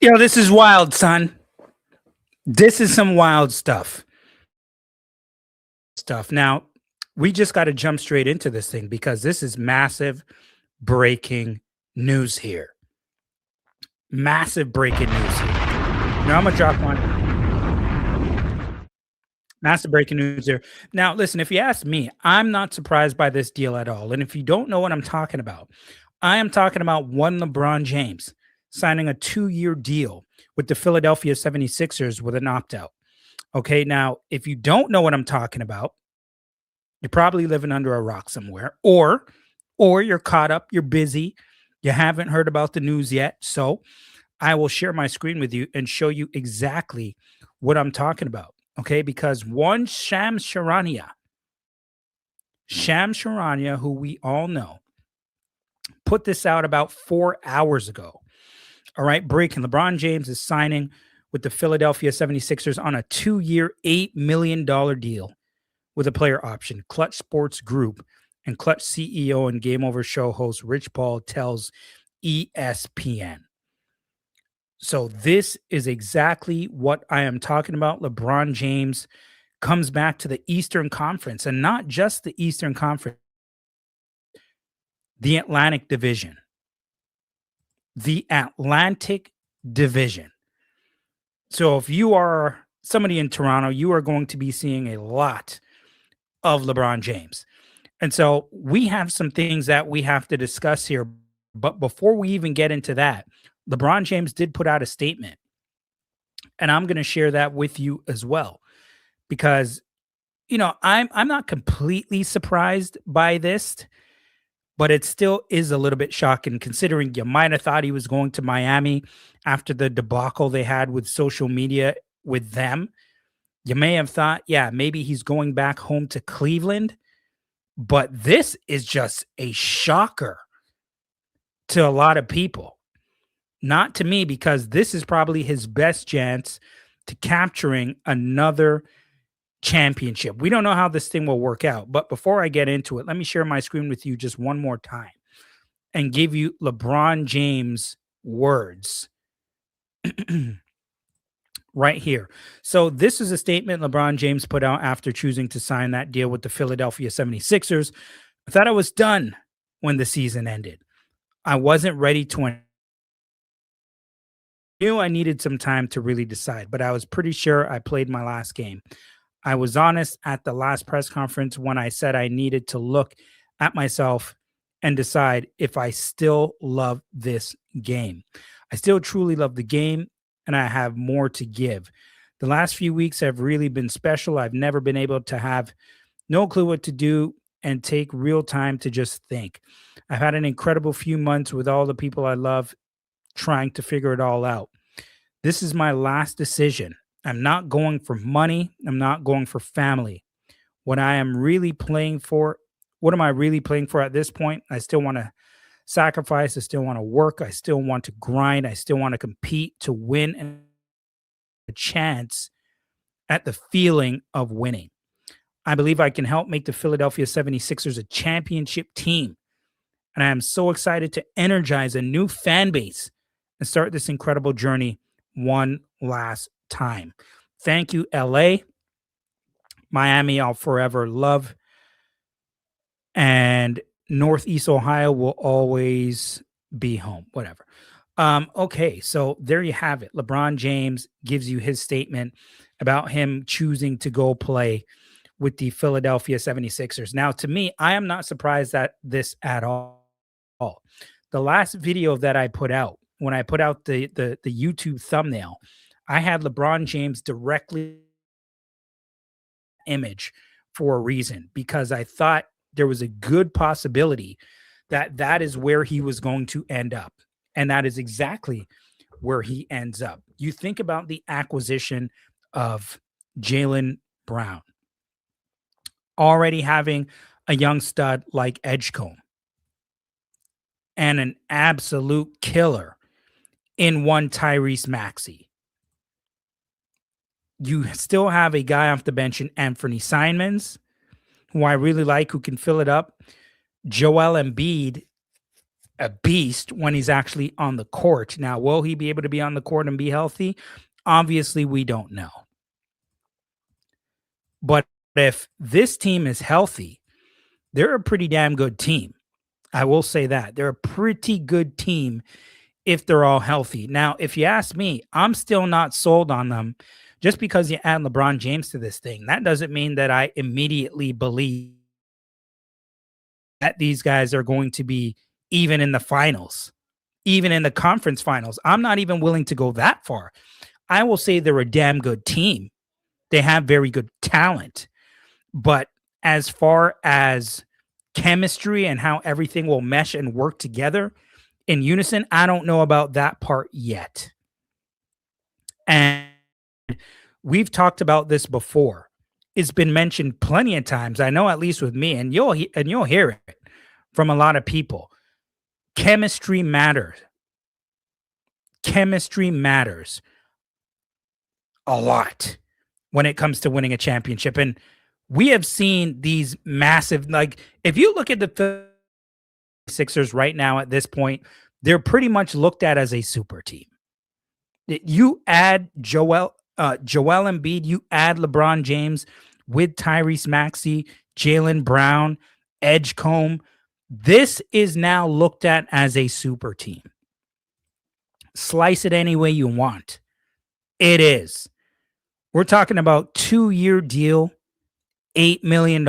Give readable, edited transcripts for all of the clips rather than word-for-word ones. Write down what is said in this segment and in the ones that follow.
Yo, this is wild, son. This is some wild stuff. Now, we just got to jump straight into this thing because this is massive breaking news here. Massive breaking news here. Now, I'm going to drop one. Massive breaking news here. Now, listen, if you ask me, I'm not surprised by this deal at all. And if you don't know what I'm talking about, I am talking about one LeBron James signing a 2-year deal with the Philadelphia 76ers with an opt out. Okay. Now, if you don't know what I'm talking about, you're probably living under a rock somewhere, or you're caught up, you're busy, you haven't heard about the news yet. So I will share my screen with you and show you exactly what I'm talking about. Okay, because one Sham Sharania, who we all know, put this out about 4 hours ago. All right, breaking. LeBron James is signing with the Philadelphia 76ers on a 2-year, $8 million deal with a player option. Clutch Sports Group and Clutch CEO and Game Over show host Rich Paul tells ESPN. So this is exactly what I am talking about. LeBron James comes back to the Eastern Conference, and not just the Eastern Conference, the Atlantic Division. The Atlantic Division. So if you are somebody in Toronto, you are going to be seeing a lot of LeBron James. And so we have some things that we have to discuss here. But before we even get into that, LeBron James did put out a statement. And I'm going to share that with you as well. Because, I'm not completely surprised by this, but it still is a little bit shocking considering you might have thought he was going to Miami after the debacle they had with social media with them. You may have thought, yeah, maybe he's going back home to Cleveland. But this is just a shocker to a lot of people. Not to me, because this is probably his best chance to capturing another championship. We don't know how this thing will work out. But before I get into it, let me share my screen with you just one more time and give you LeBron James' words. Right here. So this is a statement LeBron James put out after choosing to sign that deal with the Philadelphia 76ers. I thought I was done when the season ended. I wasn't ready to knew I needed some time to really decide, but I was pretty sure I played my last game. I was honest at the last press conference when I said I needed to look at myself and decide if I still love this game. I still truly love the game, and I have more to give. The last few weeks have really been special. I've never been able to have no clue what to do and take real time to just think. I've had an incredible few months with all the people I love trying to figure it all out. This is my last decision. I'm not going for money. I'm not going for family. What I am really playing for, what am I really playing for at this point? I still want to sacrifice. I still want to work. I still want to grind. I still want to compete to win and a chance at the feeling of winning. I believe I can help make the Philadelphia 76ers a championship team. And I am so excited to energize a new fan base and start this incredible journey one last time. Thank you, LA. Miami, I'll forever love. And Northeast Ohio will always be home. Whatever. Okay, so there you have it. LeBron James gives you his statement about him choosing to go play with the Philadelphia 76ers. Now, to me, I am not surprised at this at all. The last video that I put out, when I put out the YouTube thumbnail, I had LeBron James directly image for a reason, because I thought there was a good possibility that that is where he was going to end up. And that is exactly where he ends up. You think about the acquisition of Jaylen Brown, already having a young stud like Edgecombe and an absolute killer in one Tyrese Maxey. You still have a guy off the bench in Anthony Simons, who I really like, who can fill it up. Joel Embiid a beast when he's actually on the court. Now, will he be able to be on the court and be healthy? Obviously, we don't know. But if this team is healthy, they're a pretty damn good team. I will say that. They're a pretty good team if they're all healthy. Now, if you ask me, I'm still not sold on them. Just because you add LeBron James to this thing, that doesn't mean that I immediately believe that these guys are going to be even in the finals, even in the conference finals. I'm not even willing to go that far. I will say they're a damn good team. They have very good talent. But as far as chemistry and how everything will mesh and work together in unison, I don't know about that part yet. And we've talked about this before. It's been mentioned plenty of times. I know, at least with me, and you'll hear it from a lot of people. Chemistry matters. Chemistry matters a lot when it comes to winning a championship. And we have seen these massive, like, if you look at the Sixers right now at this point, they're pretty much looked at as a super team. You add Joel Embiid, you add LeBron James with Tyrese Maxey, Jaylen Brown, Edgecombe. This is now looked at as a super team. Slice it any way you want. It is. We're talking about 2-year deal, $8 million.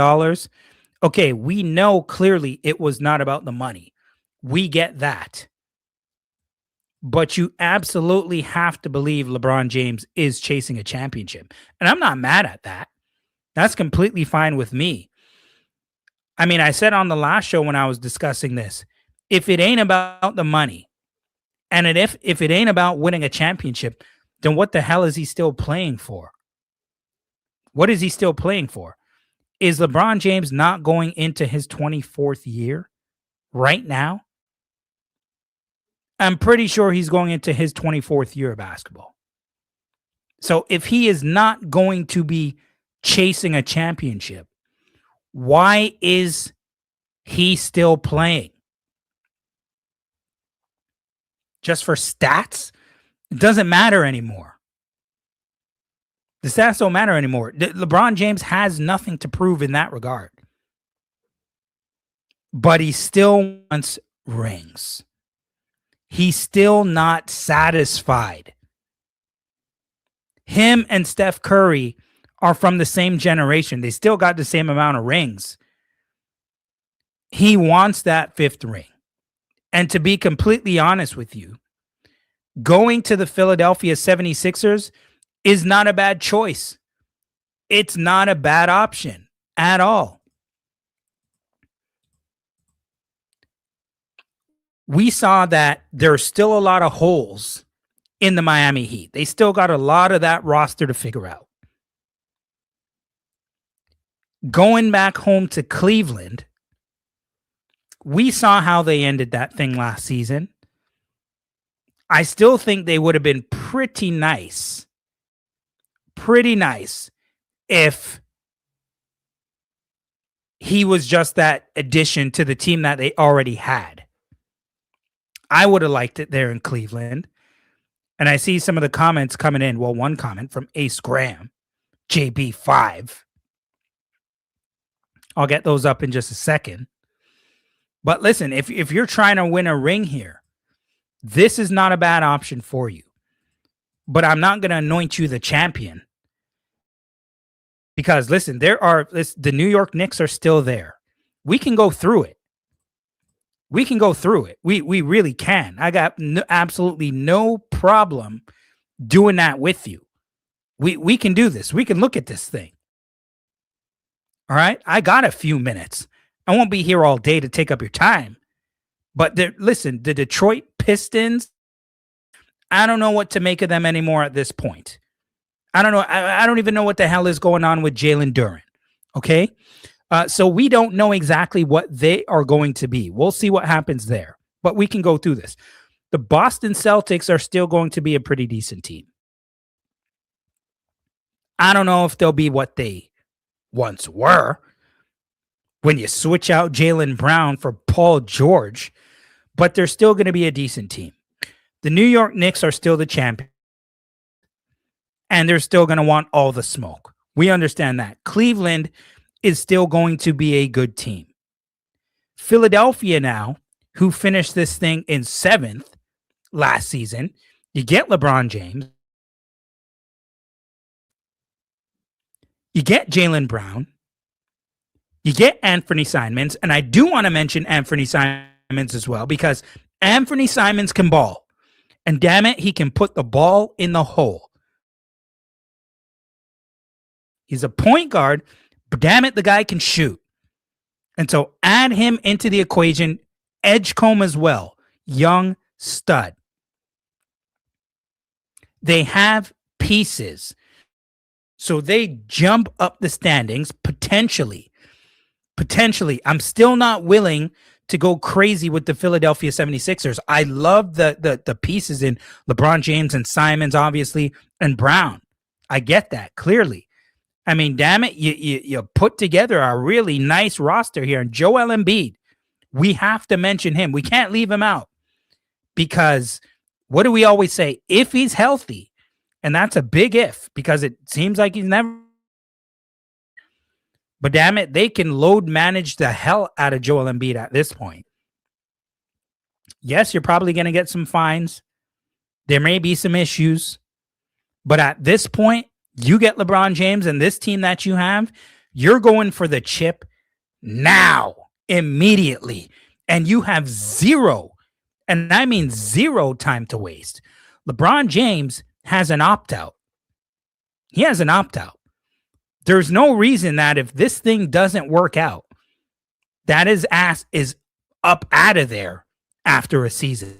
Okay, we know clearly it was not about the money. We get that. But you absolutely have to believe LeBron James is chasing a championship. And I'm not mad at that. That's completely fine with me. I mean, I said on the last show when I was discussing this, if it ain't about the money, and if it ain't about winning a championship, then what the hell is he still playing for? What is he still playing for? Is LeBron James not going into his 24th year right now? I'm pretty sure he's going into his 24th year of basketball. So if he is not going to be chasing a championship, why is he still playing? Just for stats? It doesn't matter anymore. The stats don't matter anymore. LeBron James has nothing to prove in that regard. But he still wants rings. He's still not satisfied. Him and Steph Curry are from the same generation. They still got the same amount of rings. He wants that 5th ring. And to be completely honest with you, going to the Philadelphia 76ers is not a bad choice. It's not a bad option at all. We saw that there's still a lot of holes in the Miami Heat. They still got a lot of that roster to figure out. Going back home to Cleveland, we saw how they ended that thing last season. I still think they would have been pretty nice if he was just that addition to the team that they already had. I would have liked it there in Cleveland. And I see some of the comments coming in. Well, one comment from Ace Graham, JB5. I'll get those up in just a second. But listen, if you're trying to win a ring here, this is not a bad option for you. But I'm not going to anoint you the champion. Because listen, the New York Knicks are still there. We can go through it. We really can. I got absolutely no problem doing that with you. We can do this. We can look at this thing. All right? I got a few minutes. I won't be here all day to take up your time. But listen, the Detroit Pistons, I don't know what to make of them anymore at this point. I don't know. I don't even know what the hell is going on with Jalen Duren. Okay? So we don't know exactly what they are going to be. We'll see what happens there. But we can go through this. The Boston Celtics are still going to be a pretty decent team. I don't know if they'll be what they once were when you switch out Jaylen Brown for Paul George. but they're still going to be a decent team. The New York Knicks are still the champion, and they're still going to want all the smoke. We understand that. Cleveland is still going to be a good team. Philadelphia now, who finished this thing in 7th last season, you get LeBron James, you get Jaylen Brown, you get Anthony Simons, and I do want to mention Anthony Simons as well, because Anthony Simons can ball, and damn it, he can put the ball in the hole. He's a point guard, but damn it, the guy can shoot. And so add him into the equation. Edgecombe as well. Young stud. They have pieces. So they jump up the standings potentially. Potentially. I'm still not willing to go crazy with the Philadelphia 76ers. I love the pieces in LeBron James and Simons, obviously, and Brown. I get that clearly. I mean, damn it, you put together a really nice roster here. And Joel Embiid, we have to mention him. We can't leave him out, because what do we always say? If he's healthy, and that's a big if, because it seems like he's never. But damn it, they can load manage the hell out of Joel Embiid at this point. Yes, you're probably going to get some fines. There may be some issues. But at this point, you get LeBron James and this team that you have, you're going for the chip now, immediately. And you have zero, and I mean zero, time to waste. LeBron James has an opt-out. He has an opt-out. There's no reason that if this thing doesn't work out, that his ass is up out of there after a season.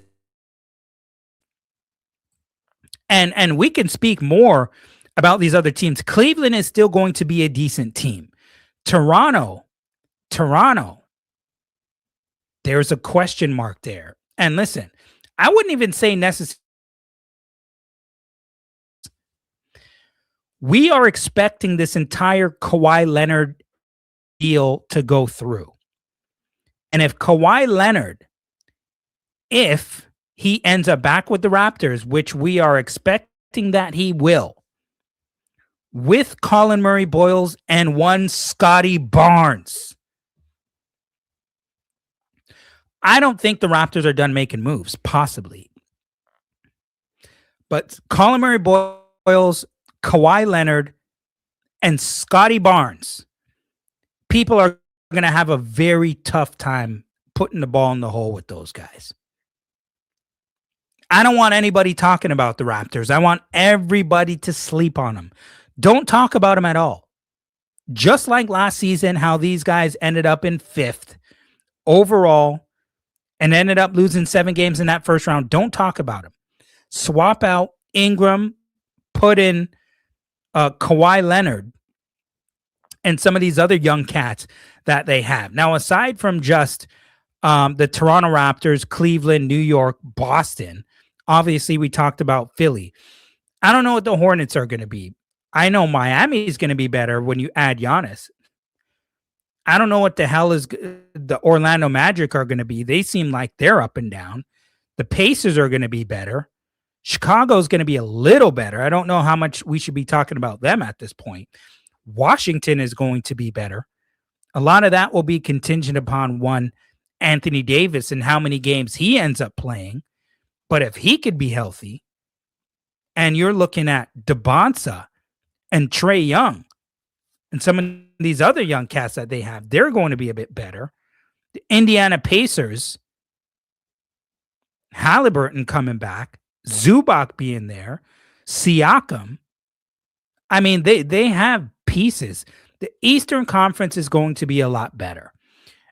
And we can speak more about these other teams. Cleveland is still going to be a decent team. Toronto, there's a question mark there. And listen, I wouldn't even say necessary. We are expecting this entire Kawhi Leonard deal to go through. And if Kawhi Leonard, if he ends up back with the Raptors, which we are expecting that he will, with Colin Murray Boyles and one Scotty Barnes, I don't think the Raptors are done making moves, possibly. But Colin Murray Boyles, Kawhi Leonard, and Scotty Barnes, people are going to have a very tough time putting the ball in the hole with those guys. I don't want anybody talking about the Raptors. I want everybody to sleep on them. Don't talk about them at all. Just like last season, how these guys ended up in 5th overall and ended up losing 7 games in that first round. Don't talk about them. Swap out Ingram, put in Kawhi Leonard, and some of these other young cats that they have. Now, aside from just the Toronto Raptors, Cleveland, New York, Boston, obviously we talked about Philly. I don't know what the Hornets are going to be. I know Miami is going to be better when you add Giannis. I don't know what the hell is the Orlando Magic are going to be. They seem like they're up and down. The Pacers are going to be better. Chicago's going to be a little better. I don't know how much we should be talking about them at this point. Washington is going to be better. A lot of that will be contingent upon one, Anthony Davis, and how many games he ends up playing. But if he could be healthy, and you're looking at DeBonsa and Trae Young and some of these other young cats that they have, they're going to be a bit better. The Indiana Pacers, Halliburton coming back, Zubac being there, Siakam. I mean, they have pieces. The Eastern Conference is going to be a lot better.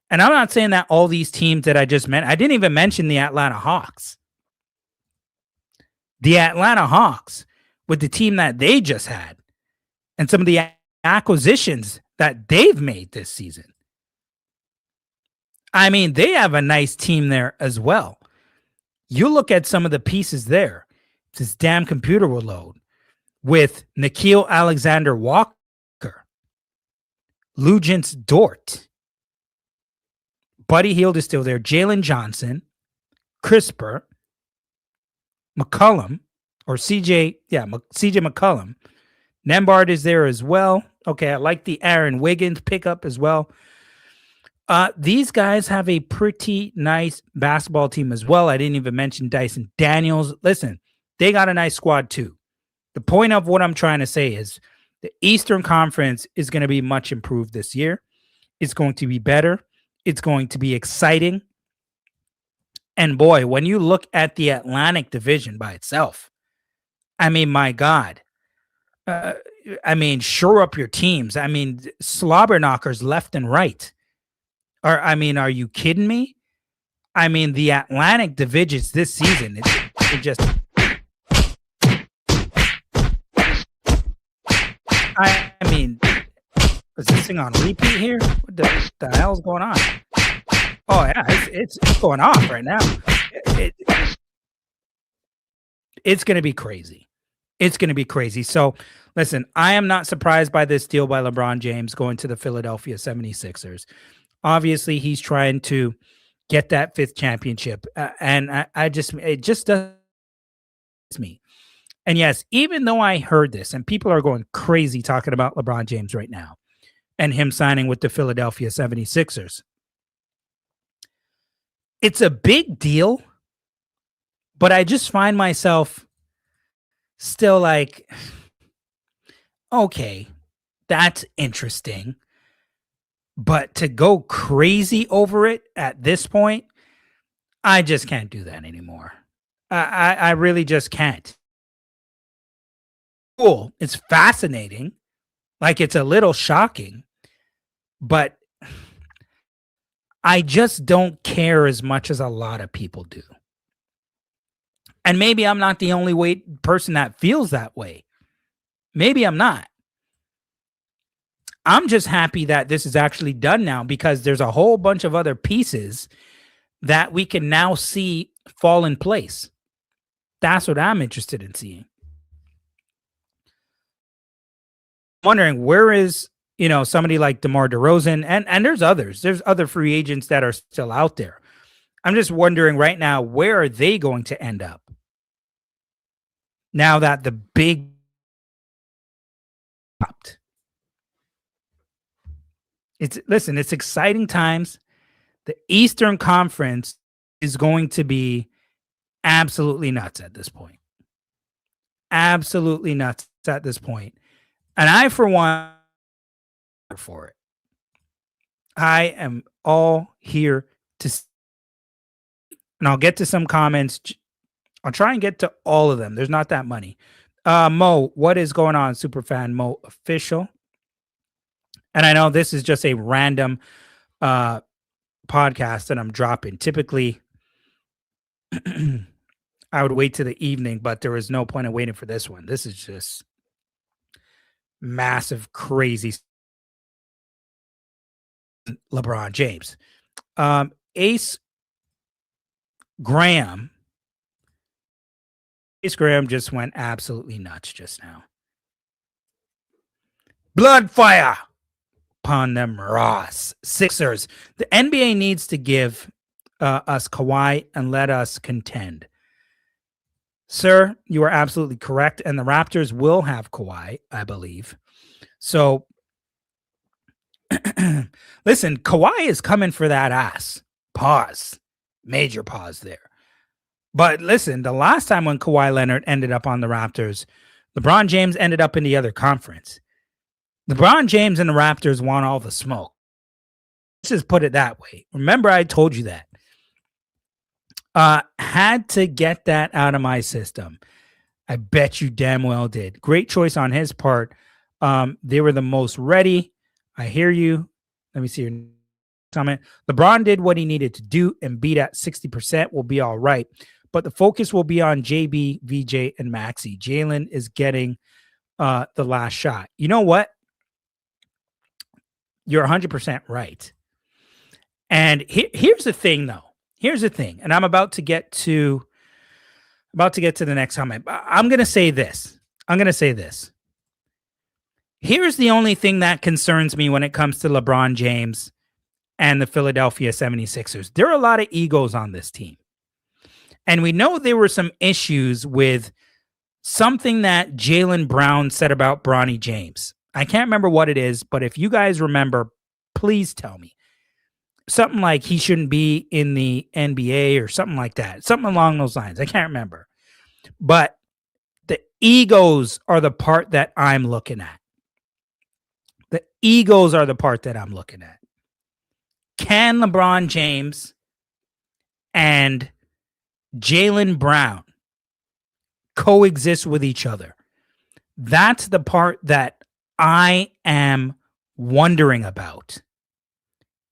And I'm not saying that all these teams that I just mentioned, I didn't even mention the Atlanta Hawks. The Atlanta Hawks, with the team that they just had and some of the acquisitions that they've made this season. I mean, they have a nice team there as well. You look at some of the pieces there. This damn computer will load. With Nickeil Alexander-Walker, Luguentz Dort, Buddy Hield is still there, Jalen Johnson, Crisper, McCollum, or CJ McCollum. Nembhard is there as well. Okay, I like the Aaron Wiggins pickup as well. These guys have a pretty nice basketball team as well. I didn't even mention Dyson Daniels. Listen, they got a nice squad too. The point of what I'm trying to say is the Eastern Conference is going to be much improved this year. It's going to be better. It's going to be exciting. And boy, when you look at the Atlantic Division by itself, I mean, my God. Shore up your teams. I mean, slobber knockers left and right. Are you kidding me? I mean, the Atlantic divisions this season, it just. I mean, is this thing on repeat here? What the hell's going on? Oh yeah, it's going off right now. It's going to be crazy. It's going to be crazy. So, listen, I am not surprised by this deal by LeBron James going to the Philadelphia 76ers. Obviously, he's trying to get that fifth championship. And it just does me. And yes, even though I heard this, and people are going crazy talking about LeBron James right now and him signing with the Philadelphia 76ers, it's a big deal, but I just find myself still like, okay, that's interesting. But to go crazy over it at this point, I just can't do that anymore. I really just can't. Cool. It's fascinating. Like, it's a little shocking, but I just don't care as much as a lot of people do. And maybe I'm not the only person that feels that way. Maybe I'm not. I'm just happy that this is actually done now, because there's a whole bunch of other pieces that we can now see fall in place. That's what I'm interested in seeing. Wondering, where is, somebody like DeMar DeRozan, and there's others. There's other free agents that are still out there. I'm just wondering right now, where are they going to end up? Now that the big popped. It's exciting times. The Eastern Conference is going to be absolutely nuts at this point. Absolutely nuts at this point. And I, for one, for it. I am all here to see. And I'll get to some comments. I'll try and get to all of them. There's not that many. Mo, what is going on, Superfan Mo Official? And I know this is just a random podcast that I'm dropping. Typically, I would wait to the evening, but there was no point in waiting for this one. This is just massive, crazy LeBron James. Ace Graham just went absolutely nuts just now. Blood fire upon them Ross Sixers. The NBA needs to give us Kawhi and let us contend. Sir, you are absolutely correct. And the Raptors will have Kawhi, I believe. So, listen, Kawhi is coming for that ass. Pause. Major pause there. But listen, the last time when Kawhi Leonard ended up on the Raptors, LeBron James ended up in the other conference. LeBron James and the Raptors want all the smoke. Let's just put it that way. Remember, I told you that. Had to get that out of my system. I bet you damn well did. Great choice on his part. They were the most ready. I hear you. Let me see your comment. LeBron did what he needed to do, and beat at 60% will be all right. But the focus will be on JB, VJ, and Maxey. Jalen is getting the last shot. You know what? You're 100% right. And here's the thing, though. Here's the thing. And I'm about to get to the next comment. I'm going to say this. Here's the only thing that concerns me when it comes to LeBron James and the Philadelphia 76ers. There are a lot of egos on this team. And we know there were some issues with something that Jaylen Brown said about Bronny James. I can't remember what it is, but if you guys remember, please tell me. Something like he shouldn't be in the NBA or something like that. Something along those lines. I can't remember. But the egos are the part that I'm looking at. The egos are the part that I'm looking at. Can LeBron James and Jaylen Brown coexist with each other? That's the part that I am wondering about.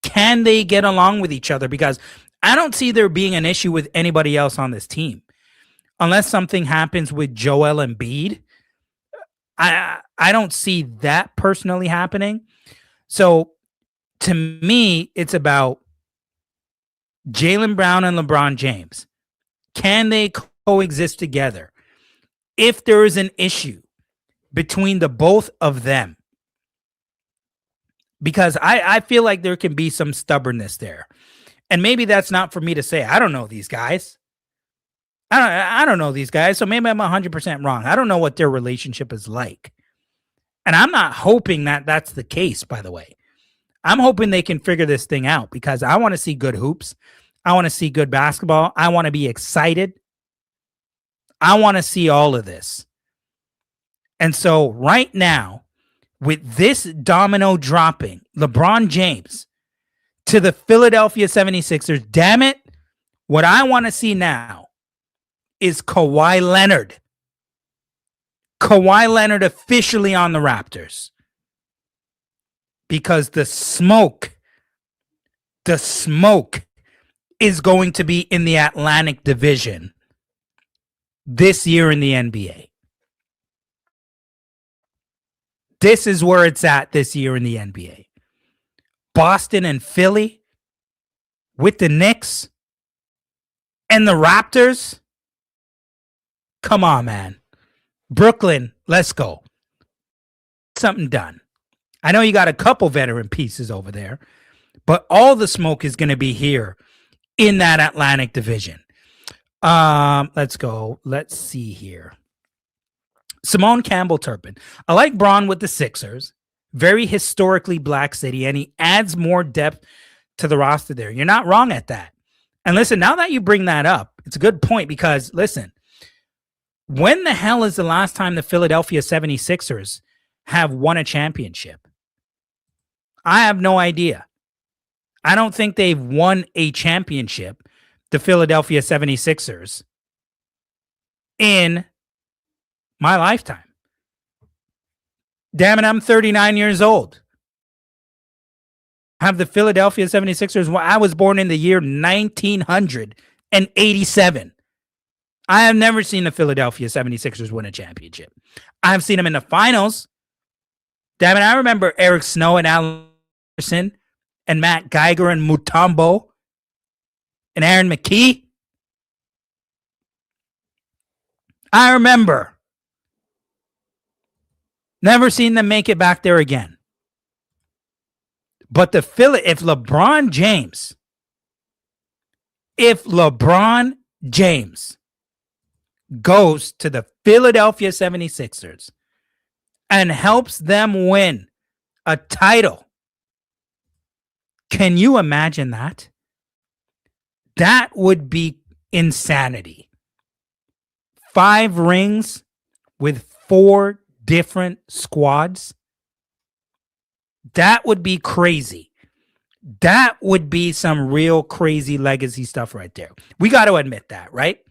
Can they get along with each other? Because I don't see there being an issue with anybody else on this team. Unless something happens with Joel Embiid, I don't see that personally happening. So to me, it's about Jaylen Brown and LeBron James. Can they coexist together? If there is an issue between the both of them, because I feel like there can be some stubbornness there. And maybe that's not for me to say. I don't know these guys. I don't know these guys, so maybe I'm 100% wrong. I don't know what their relationship is like. And I'm not hoping that that's the case, by the way. I'm hoping they can figure this thing out because I want to see good hoops. I want to see good basketball. I want to be excited. I want to see all of this. And so right now, with this domino dropping, LeBron James to the Philadelphia 76ers, damn it, what I want to see now is Kawhi Leonard. Kawhi Leonard officially on the Raptors. Because the smoke is going to be in the Atlantic Division this year in the NBA. This is where it's at this year in the NBA. Boston and Philly with the Knicks and the Raptors. Come on, man. Brooklyn, let's go. Something done. I know you got a couple veteran pieces over there, but all the smoke is going to be here in that Atlantic Division. Let's go. Let's see here. Simone Campbell-Turpin. I like Braun with the Sixers. Very historically black city, and he adds more depth to the roster there. You're not wrong at that. And listen, now that you bring that up, it's a good point because, listen, when the hell is the last time the Philadelphia 76ers have won a championship? I have no idea. I don't think they've won a championship, the Philadelphia 76ers, in my lifetime. Damn it, I'm 39 years old. Have the Philadelphia 76ers, I was born in the year 1987. I have never seen the Philadelphia 76ers win a championship. I've seen them in the finals. Damn it, I remember Eric Snow and Allen Iverson and Matt Geiger and Mutombo and Aaron McKee. I remember. Never seen them make it back there again. But if LeBron James goes to the Philadelphia 76ers and helps them win a title, can you imagine that? That would be insanity. 5 rings with 4 different squads. That would be crazy. That would be some real crazy legacy stuff right there. We got to admit that, right?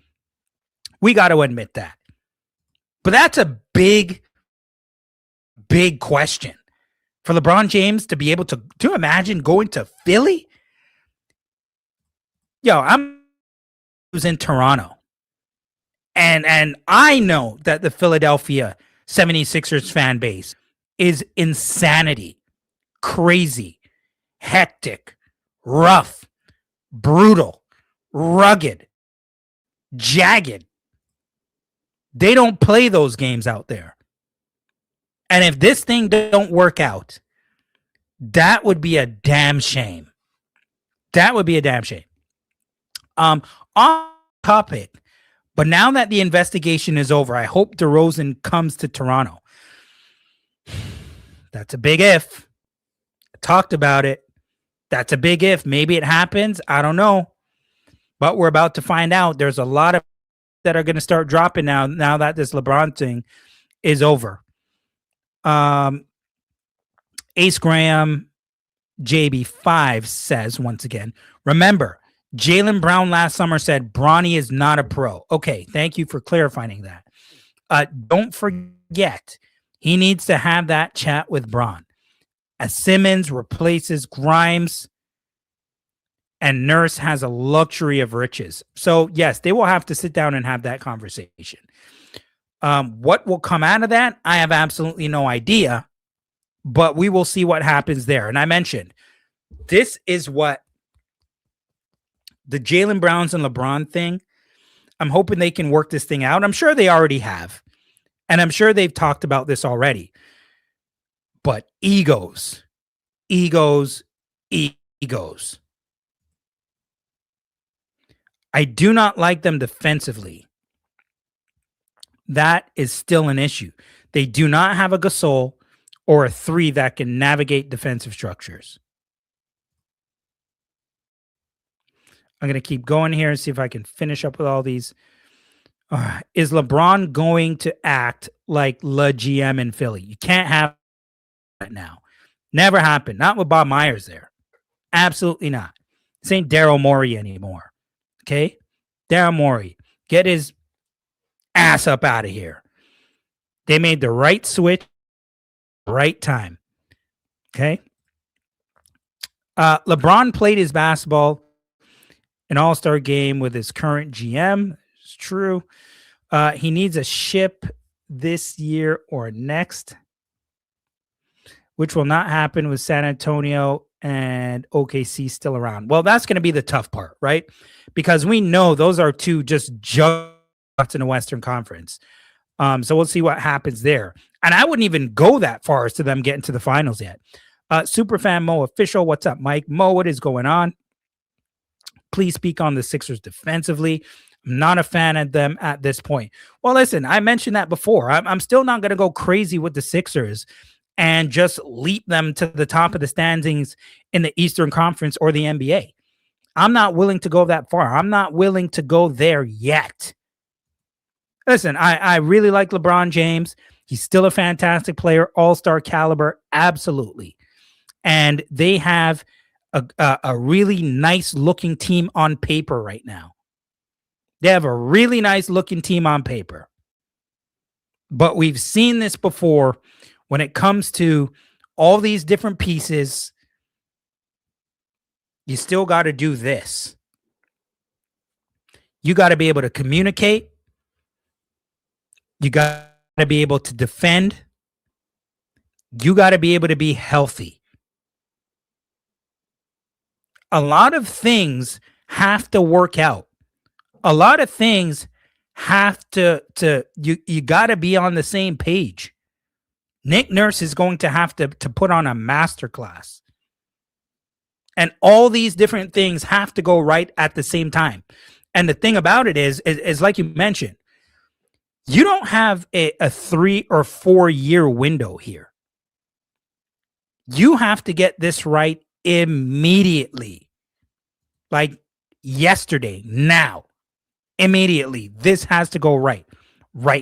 We got to admit that. But that's a big, big question for LeBron James to be able to imagine going to Philly. I was in Toronto. And I know that the Philadelphia 76ers fan base is insanity, crazy, hectic, rough, brutal, rugged, jagged. They don't play those games out there. And if this thing don't work out, that would be a damn shame. That would be a damn shame. On topic. But now that the investigation is over, I hope DeRozan comes to Toronto. That's a big if. I talked about it. That's a big if. Maybe it happens. I don't know. But we're about to find out. There's a lot of that are going to start dropping now that this LeBron thing is over. Ace Graham JB5 says, once again, remember, Jaylen Brown last summer said Bronny is not a pro. Okay, thank you for clarifying that. Don't forget, he needs to have that chat with Bron. As Simmons replaces Grimes, and Nurse has a luxury of riches. So, yes, they will have to sit down and have that conversation. What will come out of that? I have absolutely no idea, but we will see what happens there. And I mentioned, this is what the Jaylen Browns and LeBron thing, I'm hoping they can work this thing out. I'm sure they already have. And I'm sure they've talked about this already. But egos. I do not like them defensively. That is still an issue. They do not have a Gasol or a 3 that can navigate defensive structures. I'm going to keep going here and see if I can finish up with all these. Is LeBron going to act like Le GM in Philly? You can't have that now. Never happened. Not with Bob Myers there. Absolutely not. This ain't Daryl Morey anymore. Okay? Daryl Morey. Get his ass up out of here. They made the right switch, right time. Okay? LeBron played his basketball an all-star game with his current GM. It's true. He needs a ship this year or next, which will not happen with San Antonio and OKC still around. Well, that's going to be the tough part, right? Because we know those are two just juggernauts in the Western Conference. So we'll see what happens there. And I wouldn't even go that far as to them getting to the finals yet. Superfan Mo Official, what's up, Mike? Mo, what is going on? Please speak on the Sixers defensively. I'm not a fan of them at this point. Well, listen, I mentioned that before. I'm still not going to go crazy with the Sixers and just leap them to the top of the standings in the Eastern Conference or the NBA. I'm not willing to go that far. I'm not willing to go there yet. Listen, I really like LeBron James. He's still a fantastic player, all-star caliber, absolutely. And they have a really nice-looking team on paper right now. They have a really nice-looking team on paper. But we've seen this before when it comes to all these different pieces. You still got to do this. You got to be able to communicate. You got to be able to defend. You got to be able to be healthy. A lot of things have to work out. A lot of things have to you got to be on the same page. Nick Nurse is going to have to put on a masterclass. And all these different things have to go right at the same time. And the thing about it is like you mentioned, you don't have a 3 or 4 year window here. You have to get this right immediately. Like yesterday, now. Immediately. This has to go right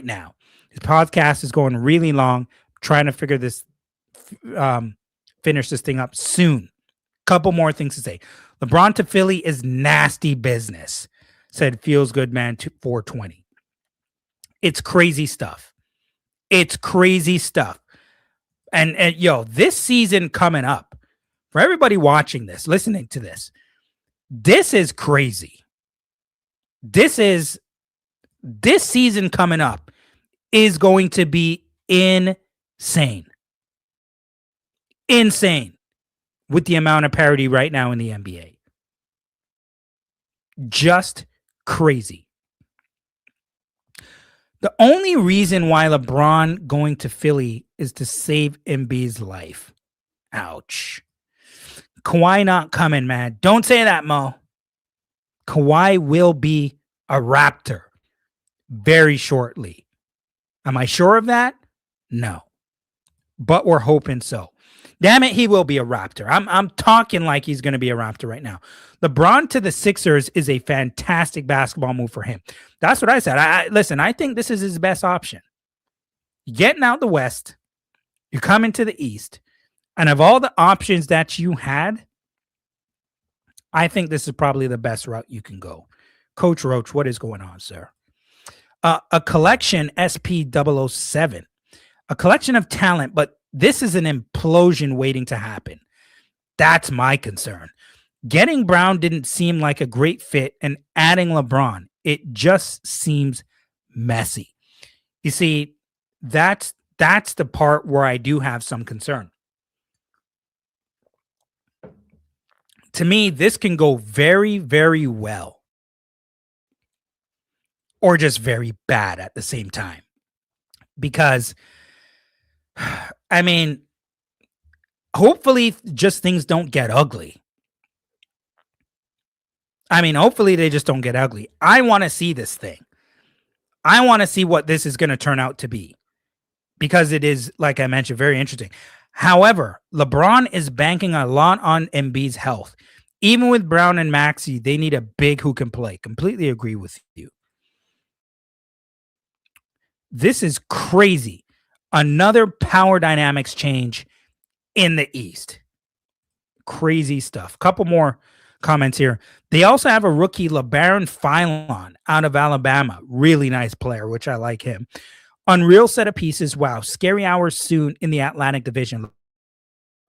now. This podcast is going really long. I'm trying to figure this, finish this thing up soon. Couple more things to say. LeBron to Philly is nasty business, said Feels Good Man 420. It's crazy stuff. It's crazy stuff. And yo, this season coming up, for everybody watching this, listening to this, this is crazy. This season coming up is going to be insane. Insane with the amount of parity right now in the NBA. Just crazy. The only reason why LeBron going to Philly is to save Embiid's life. Ouch. Kawhi not coming, man. Don't say that, Mo. Kawhi will be a Raptor very shortly. Am I sure of that? No, but we're hoping so. Damn it, he will be a Raptor. I'm talking like he's going to be a Raptor right now. LeBron to the Sixers is a fantastic basketball move for him. That's what I said. Listen, I think this is his best option. You're getting out the West, you're coming to the East, and of all the options that you had, I think this is probably the best route you can go. Coach Roach, what is going on, sir? A collection, SP007, a collection of talent, but this is an implosion waiting to happen. That's my concern. Getting Brown didn't seem like a great fit, and adding LeBron, it just seems messy. You see, that's the part where I do have some concern. To me, this can go very, very well, or just very bad at the same time. Because, I mean, hopefully just things don't get ugly. Hopefully they just don't get ugly. I want to see this thing. I want to see what this is going to turn out to be, because it is, like I mentioned, very interesting. However, LeBron is banking a lot on Embiid's health. Even with Brown and Maxey, they need a big who can play. Completely agree with you. This is crazy. Another power dynamics change in the East. Crazy stuff. Couple more comments here. They also have a rookie, LeBron Philon, out of Alabama. Really nice player, which I like him. Unreal set of pieces. Wow. Scary hours soon in the Atlantic Division.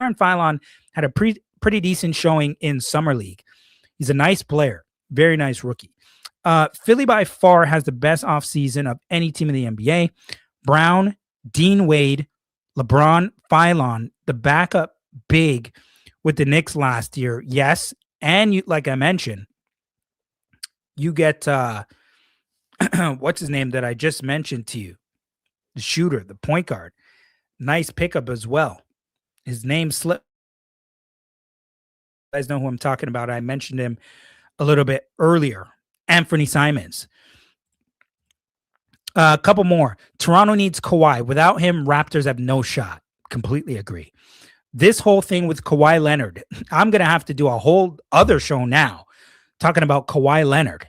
LeBron Philon had a pretty decent showing in Summer League. He's a nice player. Very nice rookie. Philly by far has the best offseason of any team in the NBA. Brown, Dean Wade, LeBron, Philon, the backup big with the Knicks last year. Yes. And you, like I mentioned, you get what's his name that I just mentioned to you? The shooter, the point guard. Nice pickup as well. His name slipped. You guys know who I'm talking about. I mentioned him a little bit earlier. Anthony Simons. A couple more. Toronto needs Kawhi. Without him, Raptors have no shot. Completely agree. This whole thing with Kawhi Leonard, I'm going to have to do a whole other show now talking about Kawhi Leonard.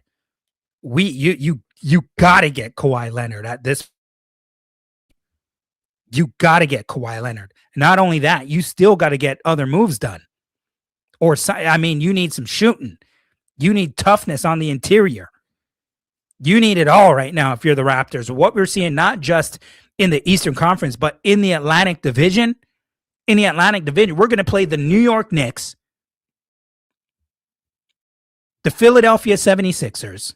You got to get Kawhi Leonard at this. You got to get Kawhi Leonard. Not only that, you still got to get other moves done. You need some shooting. You need toughness on the interior. You need it all right now if you're the Raptors. What we're seeing, not just in the Eastern Conference, but in the Atlantic Division. In the Atlantic Division, we're going to play the New York Knicks, the Philadelphia 76ers,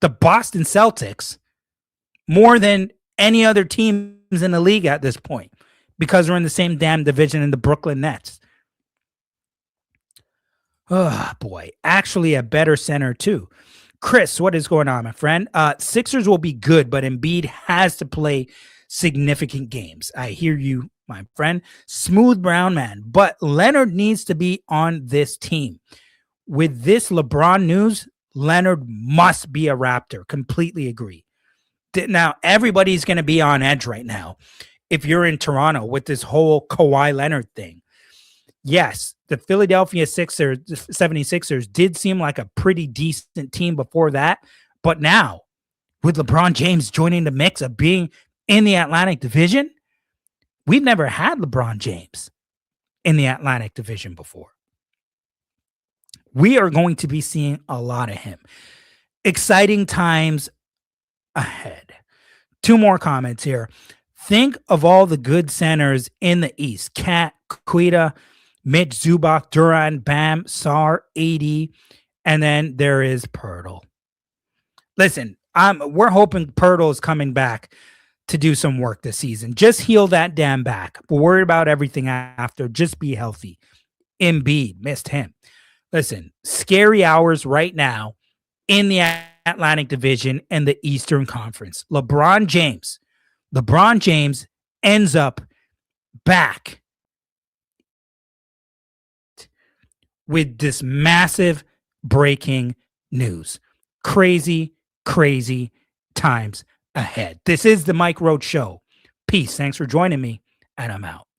the Boston Celtics, more than any other teams in the league at this point, because we're in the same damn division in the Brooklyn Nets. Oh, boy. Actually, a better center, too. Chris, what is going on, my friend? Sixers will be good, but Embiid has to play significant games. I hear you, my friend. Smooth brown man. But Leonard needs to be on this team. With this LeBron news, Leonard must be a Raptor. Completely agree. Now, everybody's going to be on edge right now if you're in Toronto with this whole Kawhi Leonard thing. Yes, the Philadelphia 76ers did seem like a pretty decent team before that. But now, with LeBron James joining the mix of being in the Atlantic Division, we've never had LeBron James in the Atlantic Division before. We are going to be seeing a lot of him. Exciting times ahead. Two more comments here. Think of all the good centers in the East. Cat, Quita, Mitch, Zubac, Duran, Bam, Sar, AD, and then there is Pirtle. Listen, we're hoping Pirtle is coming back to do some work this season. Just heal that damn back. We're worried about everything after. Just be healthy. Embiid, missed him. Listen, scary hours right now in the Atlantic Division and the Eastern Conference. LeBron James ends up back with this massive breaking news. crazy, crazy times ahead. This is the Mike Roach Show. Peace. Thanks for joining me, and I'm out.